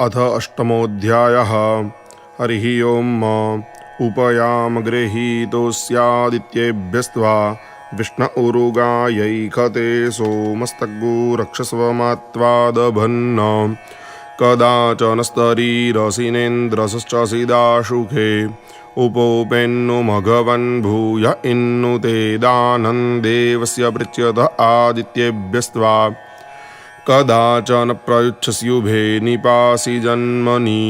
अथ अष्टमोऽध्यायः। हरिः ओम्। उपयामगृहीतोऽस्यादित्येभ्यस्त्वा विष्ण उरुगायैखते सोमस्तग्गुरक्षस्वमात्वादभन्न कदाचनस्तरीरसिनेन्द्रश्चिदाशुखे उपोपेन्नु मघवन् भूय इन्नु ते दानन्देवस्य पृच्यत आदित्येभ्यस्त्वा कदाचन प्रयुच्छस्युभे निपासि जन्मनि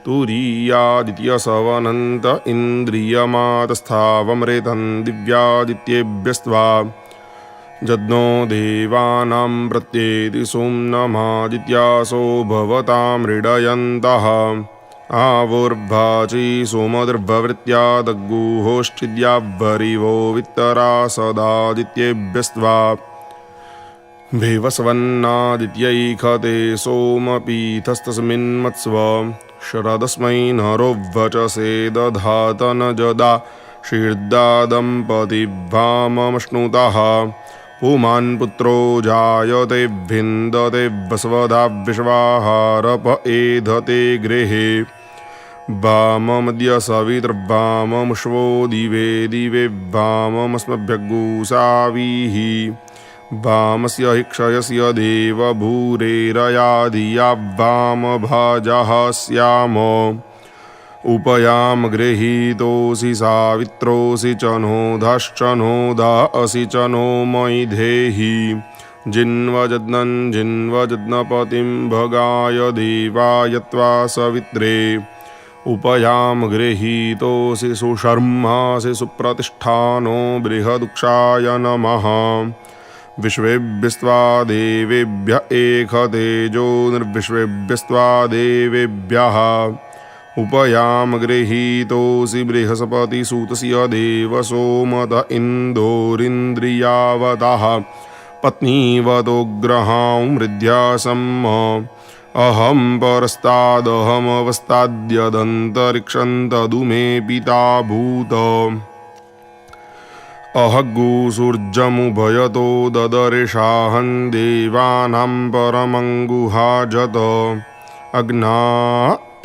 तुरीयादित्यसवनन्त इन्द्रियमातस्थावमृतं दिव्यादित्येभ्यस्त्वा जज्ञो देवानां प्रत्येति सोम्नमादित्यासो भवतां मृडयन्तः आवुर्भाचि सोमदुर्भवृत्या दग्गुहोश्चिद्यावरिवो वित्तरा सदादित्येभ्यस्त्वा भेवस्वन्नादित्यैखते सोमपीठस्तस्मिन्मत्स्व शरदस्मै नरो वचसे दधात न जदा शीर्दादम्पतिभामश्नुतः पुमान् पुत्रो जायते भिन्दते वस्वधा विश्वाहारप एधते गृहे वाममद्य सवितर्वाममुष्वो दिवे दिवे वाममस्मभ्यग्गुसावीः वामस्य हि क्षयस्य देवभूरेरया धिया वामभाजः स्याम उपयाम गृहीतोऽसि सावित्रोऽसि च नोधाश्चनोदा असि च नो मयि धेहि जिन्वजद्नं जिन्वजद्नपतिं भगाय देवाय त्वा सवित्रे उपयाम गृहीतोऽसि सुशर्मासि सुप्रतिष्ठानो बृहदुक्षाय नमः विश्वेभ्यस्त्वा देवेभ्य एकतेजो निर्विश्वेभ्यस्त्वा देवेभ्यः उपयाम गृहीतोऽसि बृहस्पतिसूतस्य देव सोमत इन्दोरिन्द्रियावतः पत्नीवतोग्रहां हृद्यासम् अहं परस्तादहमवस्ताद्यदन्तरिक्षन्तदु मे पिता भूत अहग्गुसूर्जमुभयतो ददर्शाहं देवानां परमङ्गुहाजत अग्ना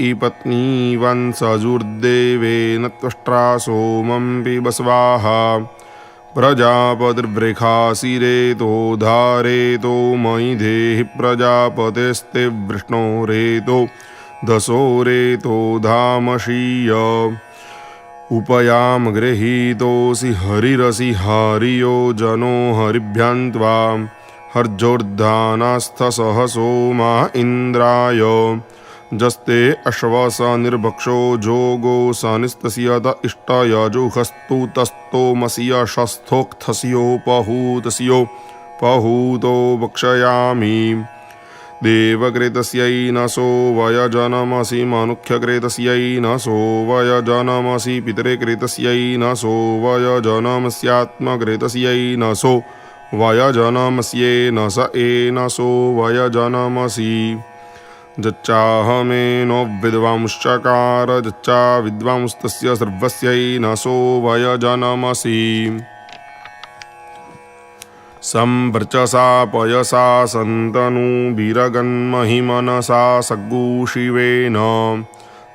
इपत्नीवंसजुर्देवेन त्वष्ट्रा सोमं पिब स्वाहा प्रजापतिर्वृखासिरेतो धारेतो मयि देहि प्रजापतेस्ते वृष्णो रेतो दशो रेतो धामशीय उपयाम गृहीतोऽसि हरिरसि हारियो जनो हरिभ्यां त्वा हर्जोर्धानास्थसह सोमा इन्द्राय जस्ते अश्वस निर्भक्षो जोगो सनिस्तस्य त इष्टयजुहस्तु तस्तोमस्य शस्थोक्थस्योपहूतस्यो पहूतो वक्षयामि देवकृतस्यै नसो वयजनमसि मनुष्यकृतस्यै नसो वयजनमसि पितृकृतस्यै नसो वयजनमस्यात्मकृतस्यै नसो वयजनमस्येन स एनसो वयजनमसि जच्चाहमेनो विद्वांश्चकार जच्चा विद्वांस्तस्य सर्वस्यै नसो वयजनमसि संवर्चसा पयसा सन्तनुभिरगन्महिमनसा सग्गुशिवेन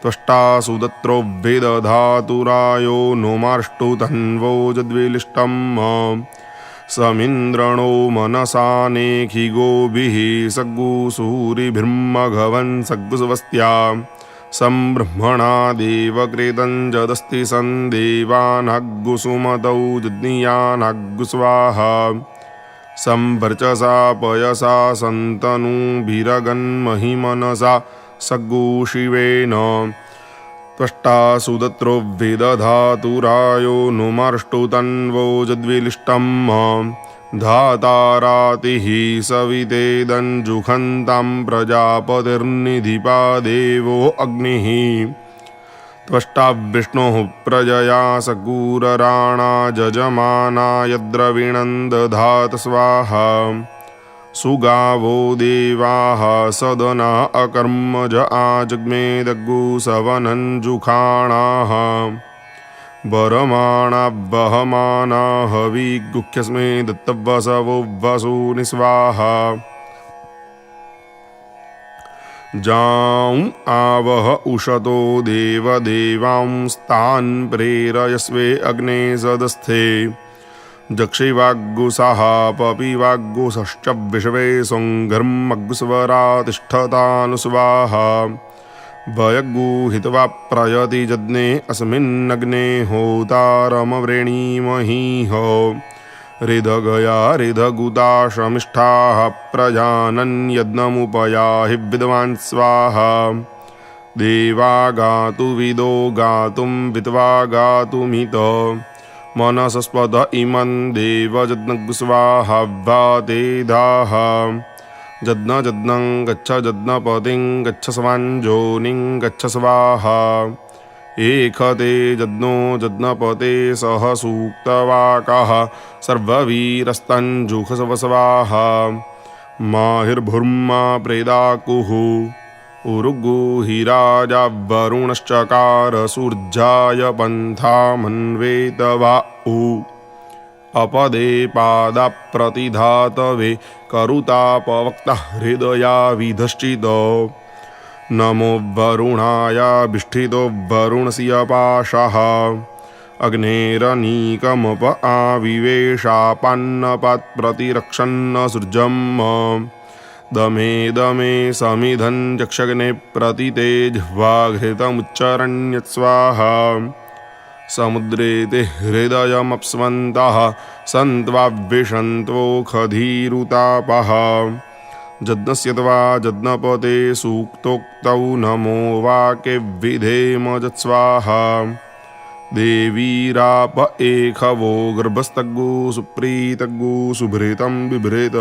त्वष्टा सुदत्रो विदधातुरायो नोमार्ष्टुतन्वो जद्विलिष्टम् समिन्द्रणो मनसा नेखिगोभिः सग्गुसूरिभिर्मघवन् सग्गुस्वस्त्या संब्रह्मणा देवकृतं जदस्ति सन्देवानाग्गुसुमतौ जज्ञियानाग्गुस्वाहा संवर्चसा पयसा सन्तनुभिरगन्महिमनसा सग्गुशिवेन त्वष्टा सुदत्रो विदधातुरायो नुमार्ष्टुतन्वो जद्विलिष्टम् धातारातिः सवितेदञ्जुषन्तां प्रजापतिर्निधिपा देवो अग्निः त्वष्टा विष्णुः प्रजया सगुरराणा जजमाना यद्रविणं दधात स्वाहा सुगावो देवाः सदना अकर्मज आजग्मेदग्गुसवनञ्जुषाणाः वरमाणा वहमाना हविगुह्यस्मे दत्तवसवो वसूनि स्वाहा जाऊं आवह उषतो देवदेवांस्तान् प्रेरयस्वे अग्ने सदस्थे जक्षिवाग्गुसाः पपिवाग्गुसश्च विश्वे सौङ्घर्मग्गुस्वरा तिष्ठतानुस्वाहा भयग्गुहित्वा प्रयति जज्ञे अस्मिन्नग्ने होतारमवृणीमहीह हृदगया हृदगुता शमिष्ठाः प्रजानन् यज्ञमुपयाहि विद्वान् स्वाहा देवा गातु विदो गातुं विद्वा गातुमित मनसस्पद इमं देवजज्ञस्वाहा वातेधाः जज्ञ जज्ञं गच्छ जज्ञपतिं गच्छ स्वाञ्जोनिं गच्छ स्वाहा एकते जज्ञो जज्ञपते सह सूक्तवाकाः सर्ववीरस्तञ्जुषस्वाहा माहिर्भुर्मा प्रेदाकुः उरुगुहिराजा वरुणश्चकार सूर्याय पन्थामन्वेतवा अपदे पादाप्रतिधातवे करुतापवक्तः हृदया विधश्चित नमो वरुणायाभिष्ठितो वरुणस्य अग्नेरनीकमप आविवेशापान्नपात्प्रतिरक्षन्न सृजम् दमे दमे समिधं चक्षग्ने प्रतितेज्वाघृतमुच्चरण्यस्वाहा समुद्रे ते हृदयमप्स्वन्तः सन्त्वाविशन्त्वोखधीरुतापः जज्ञस्य त्वा जज्ञपते सूक्तोक्तौ नमो वाके विधेम जत्स्वाहा देवीराप एखवो गर्भस्तग्गु सुप्रीतग्गु सुभृतं बिभृत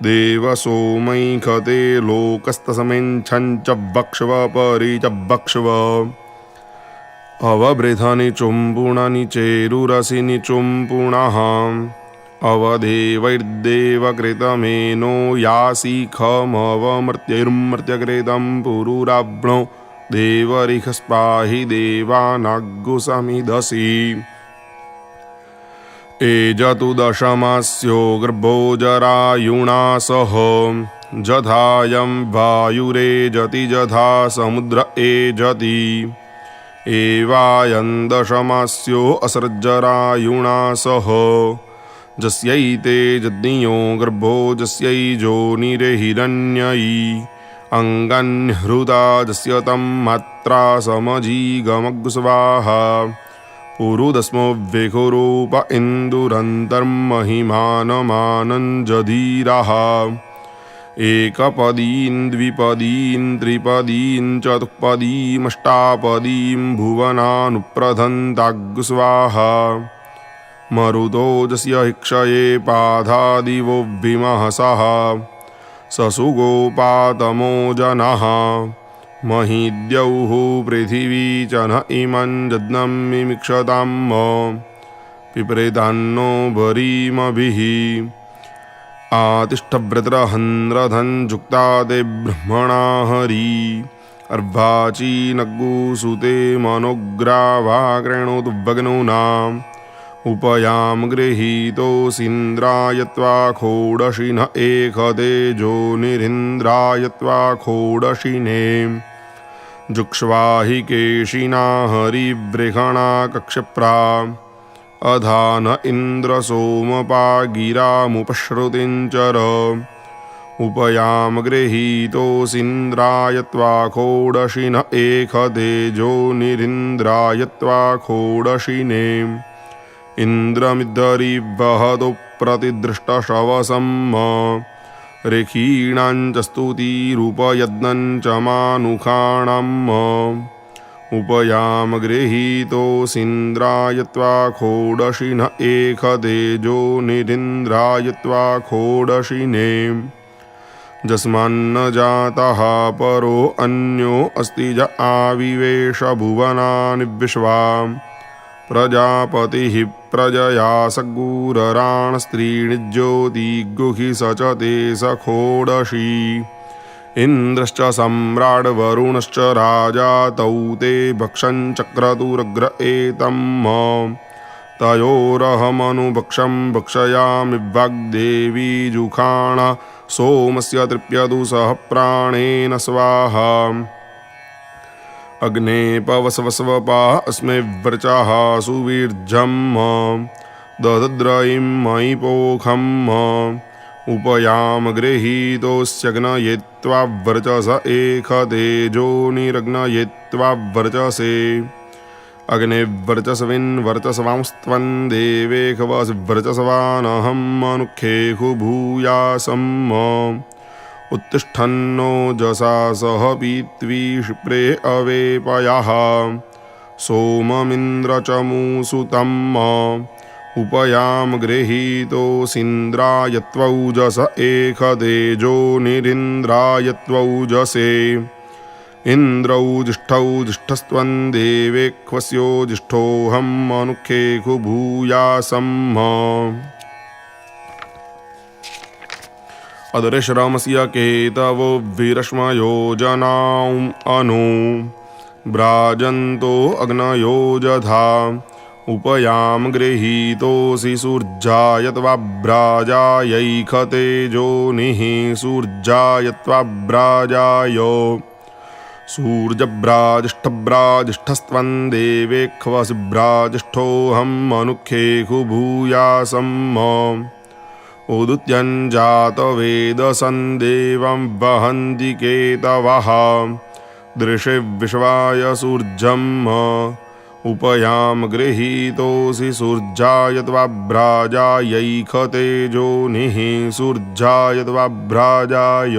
देवसोमैखते लोकस्तसमिञ्छञ्च भक्ष्व परि च भक्ष्व अवबृधनि चुम्पुणनि चेरुरसिनि चुम्पुणः अवदेवैर्देवकृतमेनो यासीखमवमर्त्यैर्मर्त्यकृतं पुरुराब्णो देवरिखस्पाहि देवानाग्गुसमिदसि एजतु दशमास्यो गर्भो जरायुणा सह जथायं वायुरेजति जथा समुद्र एजति एवायं दशमास्यो असर्जरायुणा सह जस्यैते जज्ञियो गर्भो जस्यै जोनिर्हिरण्ययी अङ्गन्हृता जस्य तं मात्रा समजीगमग्स्वाहा पुरुदस्मो विखुरूप इन्दुरन्तर्महिमानमानञ्जधीरः एकपदीं द्विपदीं त्रिपदीं चतुःपदीमष्टापदीं भुवनानुप्रधन्ताग्स्वाहा मरुतो जस्य हिक्षये पाधादिवो विमहसः ससुगोपातमो जनः महीद्यौः पृथिवी च न इमं जज्ञं मिमिक्षताम् पिप्रेतान्नो वरीमभिः आतिष्ठव्रतरहन्रधं जुक्ता ते ब्रह्मणा हरि अर्वाचीनग्गुसुते मनोग्रावाकृणोतु भग्नूनाम् उपयाम गृहीतोऽसीन्द्राय त्वा खोडशिन एकते जोनिरिन्द्राय त्वा खोडशिने जुक्ष्वाहि केशिना हरिवृषणा कक्षप्रा अधान इन्द्र सोमपा गिरामुपश्रुतिं चर उपयाम गृहीतोऽसीन्द्राय त्वा खोडशिन एकते जोनिरिन्द्राय त्वा खोडशिने इन्द्रमिद्धरिवहतो प्रतिदृष्टशवसम् ऋषीणां च स्तुतिरूपयज्ञं च मानुषाणाम् उपयाम गृहीतोऽसीन्द्राय त्वा खोडशिन एकते जोनिरिन्द्राय त्वा खोडशिने जस्मान्न जातः परो अन्यो अस्ति ज आविवेश भुवनानि विश्वा प्रजापतिः प्रजया सगुरराणस्त्रीणि ज्योतिगुहि स च ते सखोडशी इन्द्रश्च सम्राड् वरुणश्च राजा तौ ते भक्षं चक्रतुरग्र एतम् तयोरहमनुभक्षं भक्षयामि वाग्देवी जुषाणा सोमस्य तृप्यतु सह प्राणेन स्वाहा अग्ने पवस्वस्वपा अस्मै व्रचः सुवीर्यम् ददद्रयिं मयि पोखम् उपयाम गृहीतोऽस्यग्नयित्वा वर्चस एकतेजोनिरग्नयित्वा वर्चसे अग्निवर्चसविन्वर्चसवांस्त्वं देवेकवस्वर्चसवानहं मनुखेषु भूयासम् उत्तिष्ठन्नो जसा सह पीत्वी क्षिप्रे अवेपयः सोममिन्द्रचमूसुतम् उपयाम गृहीतोऽसीन्द्राय त्वौजस एकतेजोनिरिन्द्राय त्वौजसे इन्द्रौ जिष्ठौ जिष्ठस्त्वं देवेक्ष्वस्यो जिष्ठोऽहं मनुखेषु भूयासम् अदृश्रमस्य केतवो विरश्मयोजनां अनु व्राजन्तो अग्नयो जधा उपयाम गृहीतोऽसि सूर्याय त्वाभ्राजायैखतेजोनिः सूर्याय त्वाभ्राजाय सूर्यभ्राजिष्ठभ्राजिष्ठस्त्वं देवेक्ष्वसि भ्राजिष्ठोऽहं मनुखेषु भूयासम् उदुत्यञ्जातवेदसं देवं वहन्ति केतवः दृशे विश्वाय सूर्यम् उपयाम गृहीतोऽसि सूर्याय त्वाभ्राजायैखतेजोनिः सूर्याय त्वाभ्राजाय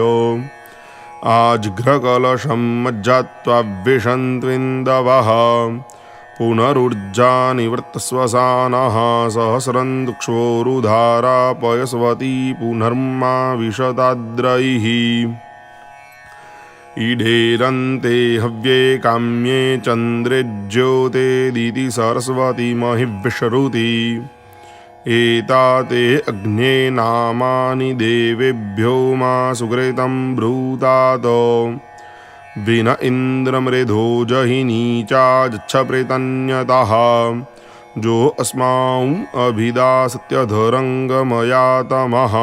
आजिघ्रकलशं मज्जात्वा विशन्त्विन्दवः पुनरुर्जानिवृत्तस्वसानः सहस्रं दुक्षोरुधारापयस्वती पुनर्मा विशताद्रैः ईढेरन्ते हव्ये काम्ये चन्द्रे ज्योतेदिति सरस्वती महिविश्रुति एताते अग्ने नामानि देवेभ्यो मा सुकृतं ब्रूतात विन इन्द्रमृधो जहिनी चाजच्छ प्रेतन्यतः जो अस्मां अभिदा सत्यधरङ्गमयातमः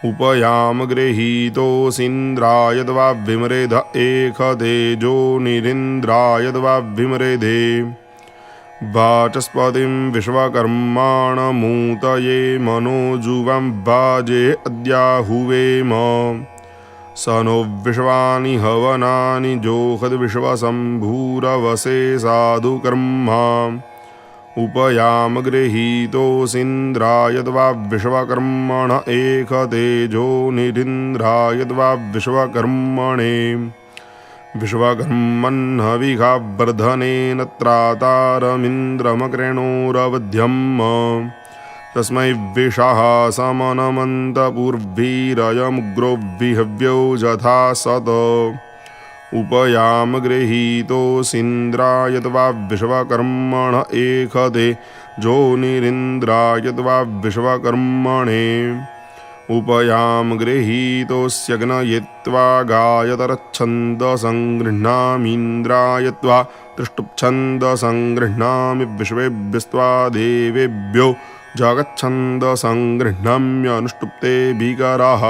उपयाम गृहीतोऽसीन्द्राय त्वाभिमृध एकतेजोनिरिन्द्राय त्वाभिमृधे वाचस्पतिं विश्वकर्माणमूतये मनोजुवं वाजे अद्याहुवेम स नो विश्वानि हवनानि जोहद्विश्वशम्भूरवसे साधुकर्मा उपयाम गृहीतोऽसीन्द्राय त्वाविश्वकर्मण एकतेजोनिरिन्द्राय त्वाविश्वकर्मणे विश्वकर्मन्हविघावर्धनेन त्रातारमिन्द्रमकृणोरवध्यम् तस्मै विषः समनमन्तपूर्वीरयमुग्रो विहव्यो यथा सत उपयाम गृहीतोऽसीन्द्राय त्वाविश्वकर्मण एकतेजोनिरिन्द्राय त्वाविश्वकर्मणे उपयाम गृहीतोऽस्यग्नयित्वा गायतरच्छन्दसं गृह्णामीन्द्राय त्वा त्रिष्टुप्छन्दसं गृह्णामि विश्वेभ्यस्त्वा देवेभ्यो जगच्छन्दसं गृह्णाम्यनुष्टुप्ते भीकरः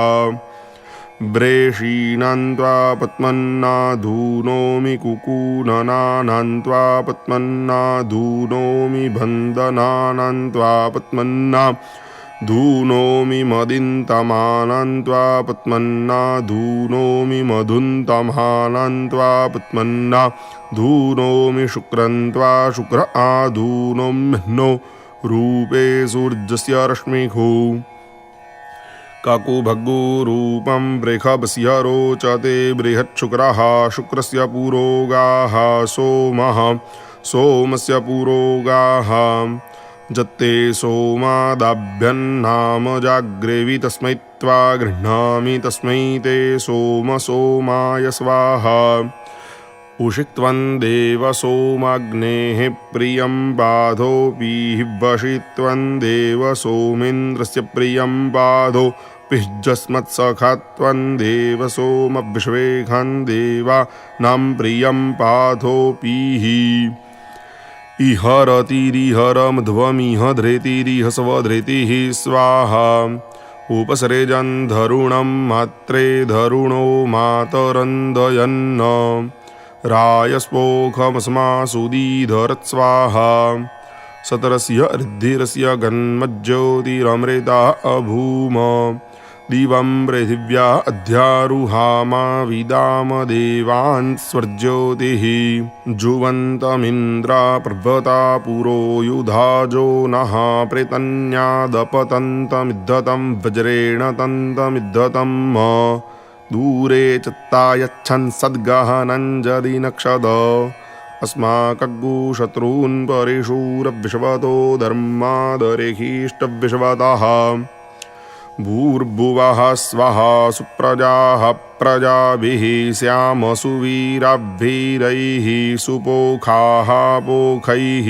व्रेषीणां त्वा पद्मन्नाधूनोमि कुकूननानां त्वा पद्मन्नाधूनोमि बन्धनानां त्वा पद्मन्नाधूनोमि मदिन्तमानां त्वा पद्मन्नाधूनोमि मधुन्तमानां त्वा पद्मन्नाधूनोमि शुक्रं त्वा शुक्र आधूनोम्नो रूपे सूर्यस्य रश्मिषु काकुभग्गुरूपं वृषभस्य रोचते बृहच्छुक्रः शुक्रस्य पुरोगाः सोमः सोमस्य पुरोगाः जत्ते सोमादाभ्यन्नाम जाग्रेवि तस्मै त्वा गृह्णामि तस्मै ते सोम सोमाय स्वाहा उषिक्त्वं देव सोमाग्नेः प्रियं बाधोऽपि वशित्वं देव सोमेन्द्रस्य प्रियं बाधो पिह्यस्मत्सखात्वं देव सोम विश्वेघं देवानां प्रियं पाथोऽपिः इहरतिरिहरमध्वमिह धृतिरिह स्वधृतिः स्वाहा उपसरेजन् धरुणं मात्रे धरुणो मातरन्दयन् रायस्पोखमस्मासुदीधरत्स्वाहा सतरस्य ऋद्धिरस्य गन्मज्ज्योतिरमृता अभूम दिवं पृथिव्या अध्यारुहामा विदाम देवान् स्वर्ज्योतिः जुवन्तमिन्द्रा पर्वता पुरो युधाजो नः प्रेतन्यादपतन्तमिद्धतं वज्रेण तन्तमिद्धतं दूरे चत्तायच्छन् सद्गहनञ्जदिनक्षद अस्माकग्गुशत्रून् परिशूरविश्वतो धर्मादरेहीष्टविश्वतः भूर्भुवः स्वः सुप्रजाः प्रजाभिः स्याम सुवीराभिरैः सुपोखाः पोखैः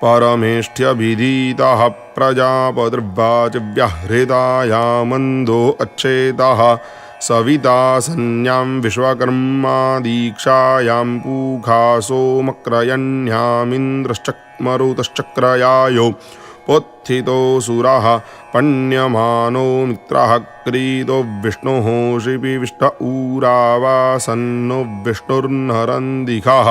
परमेष्ठ्यभिधीतः प्रजापतिर्वाचिव्यहृताया मन्दो अच्छेतः सविता सन्यां विश्वकर्मा दीक्षायां पूखा सोमक्रयण्यामिन्द्रश्चक्मरुतश्चक्रयायो पोत्थितो सुरः पण्यमानो मित्रः क्रीतो विष्णुः शिपिविष्ट ऊरावासन्नो विष्णुर्नरन्दिखः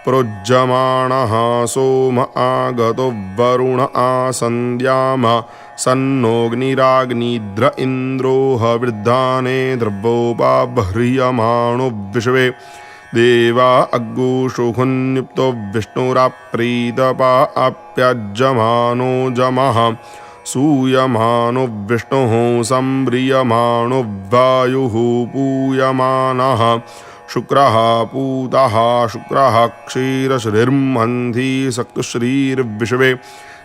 प्रोज्यमाणः सोम आगतो वरुण आसन्द्याम सन्नोऽग्निराग्निद्र इन्द्रो हविर्धाने द्रवोपाबह्रियमाणो विश्वे देवा अग्गुशुहुन्युक्तो विष्णुराप्रीतपा आप्याज्यमानो जमः सूयमानो विष्णुः सम्ब्रियमाणो वायुः पूयमानः शुक्रः पूतः शुक्रः क्षीरश्रीर्मन्थी सक्तुश्रीर्विश्वे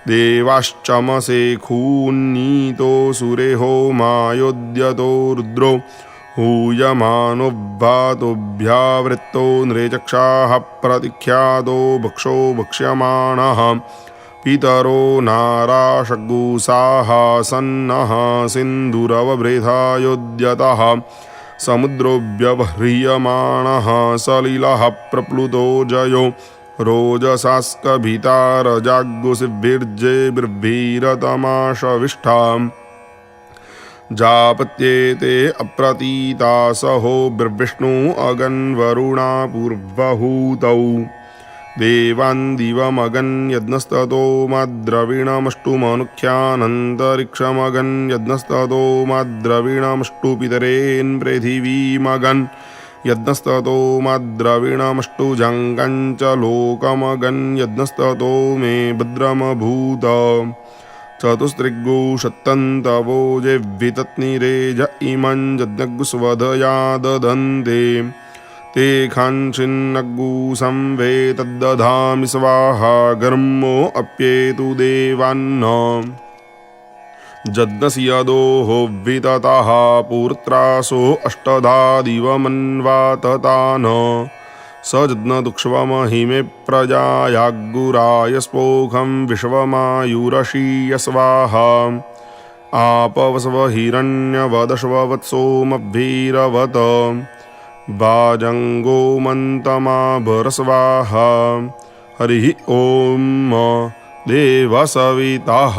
देवाश्चमसे खून्नीतो सुरेहो मायोद्यतो रुद्रो हूयमानो भातोभ्यावृत्तो नृचक्षाः प्रतिख्यातो भक्षो भक्ष्यमाणः पितरो नाराशग्गुसाः सन्नः सिन्धुरवभृधायोद्यतः समुद्रोऽव्यवह्रियमाणः सलिलः प्रप्लुतो जयो रोजसास्कभिता रजाग्गुसिभिर्जेभिर्भीरतमाशविष्ठाम् जापत्येते अप्रतीता सहो बिर्विष्णु अगन्वरुणा पूर्वहूतौ देवान् दिवमगन् यज्ञस्ततो माद्रविणमष्टुमनुख्यानन्तरिक्षमगन् यज्ञस्ततो माद्रविणमष्टुपितरेन् पृथिवीमगन् यज्ञस्ततो माद्रविणमष्टुजङ्गं च लोकमगन् यज्ञस्ततो मे भद्रमभूत चतुस्त्रिग्गुषत्तन्तवो जेवितत्निरेज इमं यज्ञग्स्वधया ददन्ते ते खाञ्चिन्नग्गु संवेतद्दधामि स्वाहा गर्मो अप्येतु देवान्न जज्ञस्यदोः विततः पुत्रासो अष्टधा दिवमन्वाततान् स जज्ञदुक्ष्वमहिमे प्रजायाग्गुराय स्पोखं विश्वमायुरशीय स्वाहा आपवस्व हिरण्यवदश्ववत्सोमभीरवत वाजङ्गो मन्तमाभरस्वाहा हरिः ॐ देवसवितः।